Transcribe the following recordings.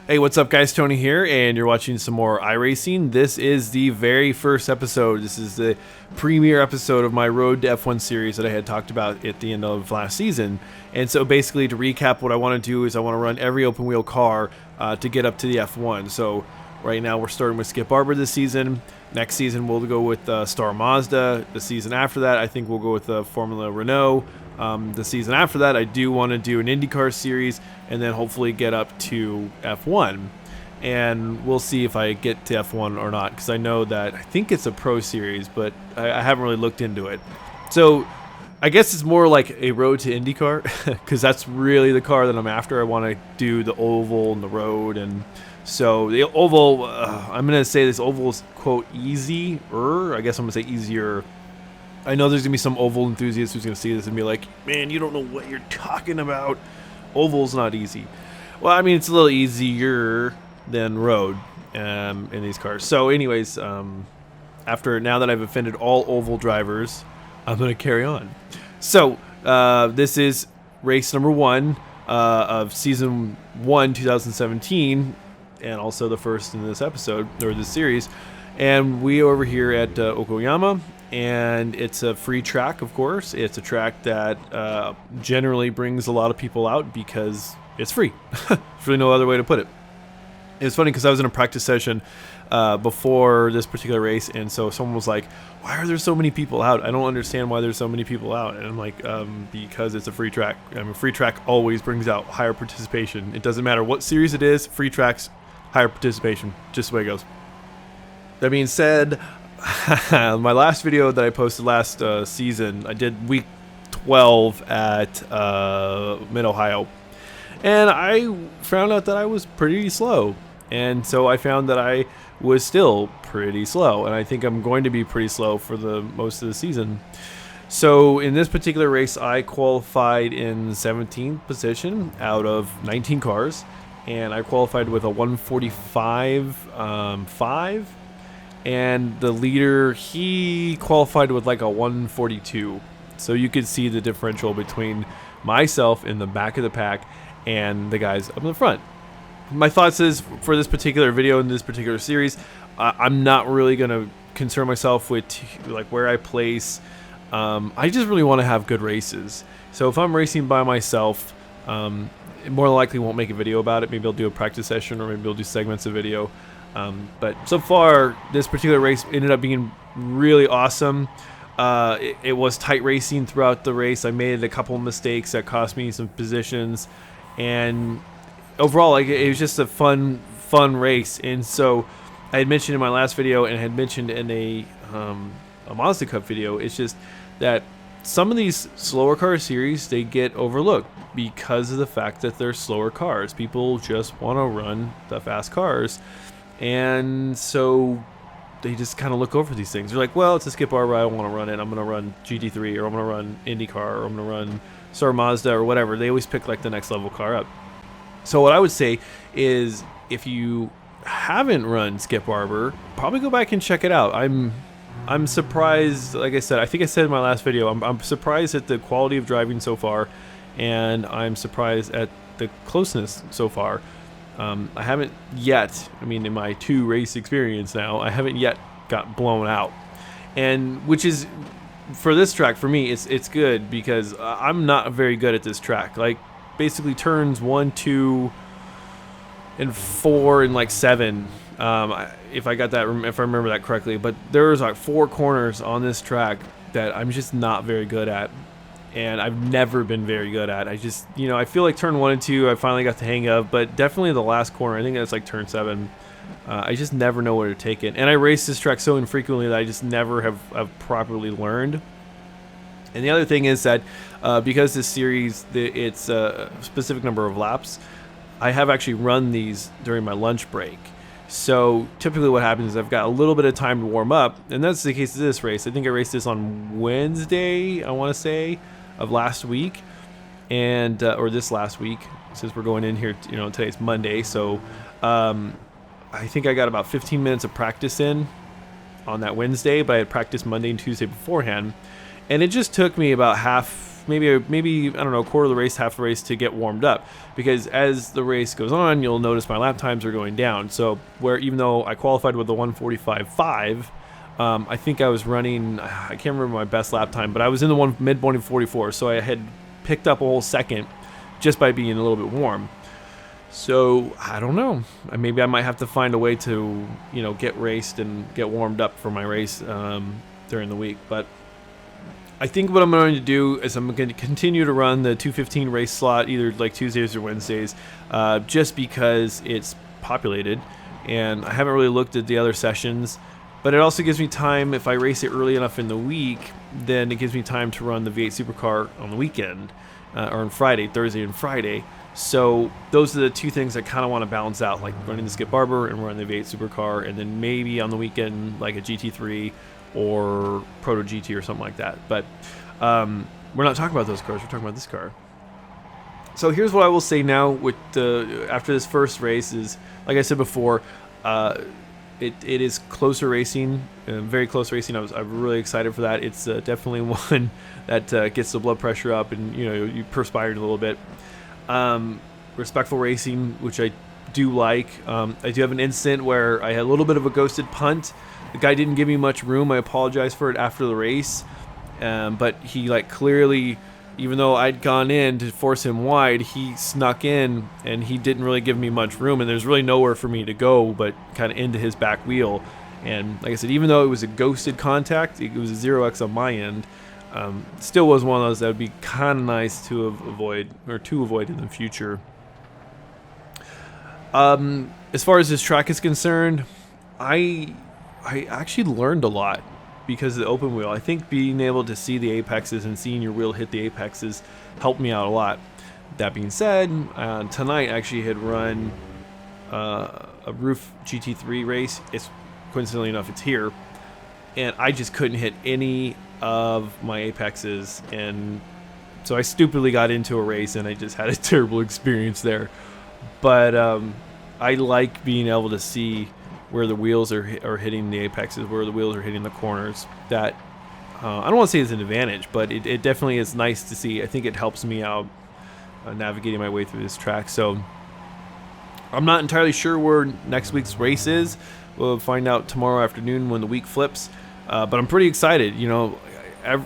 Hey, what's up, guys? Tony here, and you're watching some more iRacing. This is the very first episode. This is the premiere episode of my Road to F1 series that I had talked about at the end of last season. And so basically, to recap, what I want to do is I want to run every open-wheel car to get up to the F1. So right now, we're starting with Skip Barber this season. Next season, we'll go with Star Mazda. The season after that, I think we'll go with Formula Renault. The season after that, I do want to do an IndyCar series and then hopefully get up to F1. And we'll see if I get to F1 or not, because I know that I think it's a pro series, but I haven't really looked into it. So I guess it's more like a road to IndyCar, because that's really the car that I'm after. I want to do the oval and the road. And so the oval, I'm going to say this oval is, quote, easier. I guess I'm going to say easier. I know there's going to be some oval enthusiast who's going to see this and be like, man, you don't know what you're talking about. Oval's not easy. Well, I mean, it's a little easier than road in these cars. So anyways, now that I've offended all oval drivers, I'm going to carry on. So this is race number 1 of season 1, 2017, and also the first in this episode, or this series. And we are over here at Okayama. And it's a free track, of course. It's a track that generally brings a lot of people out because it's free. There's really no other way to put it. It's funny because I was in a practice session before this particular race, and so someone was like, why are there so many people out? I don't understand why there's so many people out. And I'm like, because it's a free track. I mean, free track always brings out higher participation. It doesn't matter what series it is, free tracks, higher participation. Just the way it goes. That being said, my last video that I posted last season, I did week 12 at Mid-Ohio, and I found out that I was pretty slow, and so I found that I was still pretty slow, and I think I'm going to be pretty slow for the most of the season. So in this particular race, I qualified in 17th position out of 19 cars, and I qualified with a 145.5. And the leader, he qualified with like a 142. So you could see the differential between myself in the back of the pack and the guys up in the front. My thoughts is, for this particular video in this particular series, I'm not really going to concern myself with like where I place. I just really want to have good races. So if I'm racing by myself, more than likely won't make a video about it. Maybe I'll do a practice session, or maybe I'll do segments of video. But so far, this particular race ended up being really awesome. It was tight racing throughout the race. I made a couple of mistakes that cost me some positions, and overall, like, it was just a fun race. And so, I had mentioned in my last video, and had mentioned in a Mazda Cup video, it's just that some of these slower car series, they get overlooked because of the fact that they're slower cars. People just want to run the fast cars. And so they just kind of look over these things. They're like, well, it's a Skip Barber, I don't want to run it. I'm going to run GT3, or I'm going to run IndyCar, or I'm going to run Star Mazda, or whatever. They always pick like the next level car up. So what I would say is, if you haven't run Skip Barber, probably go back and check it out. I'm surprised. Like I said, I think I said in my last video, I'm surprised at the quality of driving so far, and I'm surprised at the closeness so far. I haven't yet, in my 2 race experience now, I haven't yet got blown out. And which is, for this track, for me, it's good, because I'm not very good at this track. Like, basically turns 1, 2, and 4, and like 7, if I remember that correctly. But there's like 4 corners on this track that I'm just not very good at. And I've never been very good at. I just, I feel like turn 1 and 2, I finally got the hang of, but definitely the last corner, I think that's like turn 7. I just never know where to take it. And I race this track so infrequently that I just never have properly learned. And the other thing is that because this series, it's a specific number of laps, I have actually run these during my lunch break. So typically what happens is I've got a little bit of time to warm up, and that's the case of this race. I think I raced this on Wednesday, I want to say, of last week, and or this last week, since we're going in here, today's Monday. So I think I got about 15 minutes of practice in on that Wednesday, but I had practiced Monday and Tuesday beforehand, and it just took me about half maybe I don't know, a quarter of the race, half the race to get warmed up, because as the race goes on, you'll notice my lap times are going down. So where even though I qualified with the 1:45.5, I think I was running, I can't remember my best lap time, but I was in the mid 1:44, so I had picked up a whole second just by being a little bit warm. So I don't know. Maybe I might have to find a way to, get raced and get warmed up for my race during the week. But I think what I'm going to do is I'm going to continue to run the 2:15 race slot, either like Tuesdays or Wednesdays, just because it's populated, and I haven't really looked at the other sessions. But it also gives me time, if I race it early enough in the week, then it gives me time to run the V8 Supercar on the weekend, or on Friday, Thursday and Friday. So those are the two things I kind of want to balance out, like running the Skip Barber and running the V8 Supercar, and then maybe on the weekend like a GT3 or Proto GT or something like that. But we're not talking about those cars, we're talking about this car. So here's what I will say now with after this first race is, like I said before, it is closer racing, very close racing. I'm really excited for that. It's definitely one that gets the blood pressure up, and you perspire a little bit. Respectful racing, which I do like. I do have an incident where I had a little bit of a ghosted punt. The guy didn't give me much room. I apologize for it after the race, but he clearly, even though I'd gone in to force him wide, he snuck in and he didn't really give me much room, and there's really nowhere for me to go but kind of into his back wheel. And like I said, even though it was a ghosted contact, it was a 0x on my end, still was one of those that would be kind of nice to avoid in the future. As far as this track is concerned, I actually learned a lot because of the open wheel. I think being able to see the apexes and seeing your wheel hit the apexes helped me out a lot. That being said, tonight I actually had run a roof GT3 race. It's coincidentally enough, it's here, and I just couldn't hit any of my apexes, and so I stupidly got into a race and I just had a terrible experience there. But I like being able to see where the wheels are hitting the apexes, where the wheels are hitting the corners. That I don't want to say it's an advantage, but it definitely is nice to see. I think it helps me out navigating my way through this track. So I'm not entirely sure where next week's race is. We'll find out tomorrow afternoon when the week flips. But I'm pretty excited.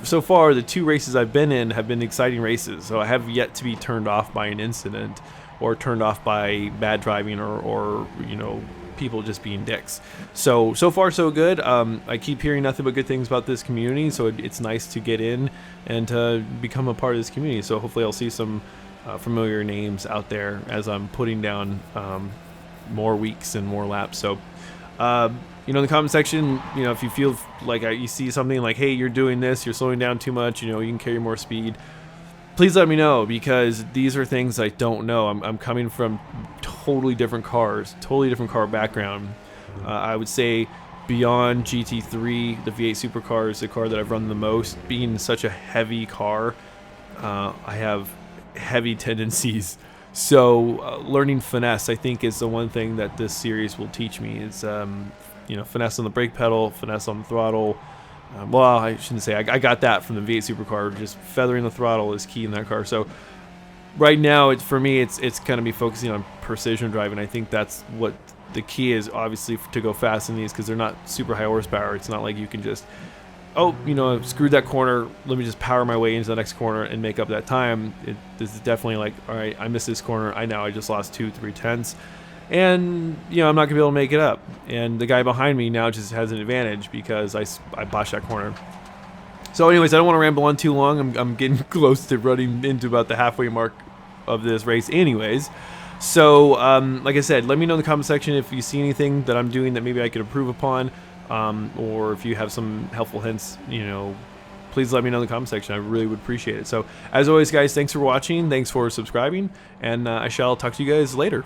So far the two races I've been in have been exciting races. So I have yet to be turned off by an incident or turned off by bad driving or people just being dicks. So far so good. I keep hearing nothing but good things about this community, so it's nice to get in and to become a part of this community. So hopefully I'll see some familiar names out there as I'm putting down more weeks and more laps. So in the comment section, if you feel like you see something like, hey, you're doing this, you're slowing down too much, you can carry more speed, please let me know, because these are things I don't know. I'm coming from totally different cars, totally different car background. I would say beyond GT3, the V8 Supercar is the car that I've run the most. Being such a heavy car, I have heavy tendencies. So learning finesse, I think, is the one thing that this series will teach me. Is finesse on the brake pedal, finesse on the throttle. Well, I shouldn't say. I got that from the V8 Supercar. Just feathering the throttle is key in that car. So right now, for me, it's going to be focusing on precision driving. I think that's what the key is, obviously, to go fast in these, because they're not super high horsepower. It's not like you can just, screwed that corner, let me just power my way into the next corner and make up that time. This is definitely like, all right, I missed this corner. I just lost 2-3 tenths. And, I'm not going to be able to make it up. And the guy behind me now just has an advantage because I botched that corner. So anyways, I don't want to ramble on too long. I'm getting close to running into about the halfway mark of this race anyways. So, like I said, let me know in the comment section if you see anything that I'm doing that maybe I could improve upon. Or if you have some helpful hints, please let me know in the comment section. I really would appreciate it. So, as always, guys, thanks for watching. Thanks for subscribing. And I shall talk to you guys later.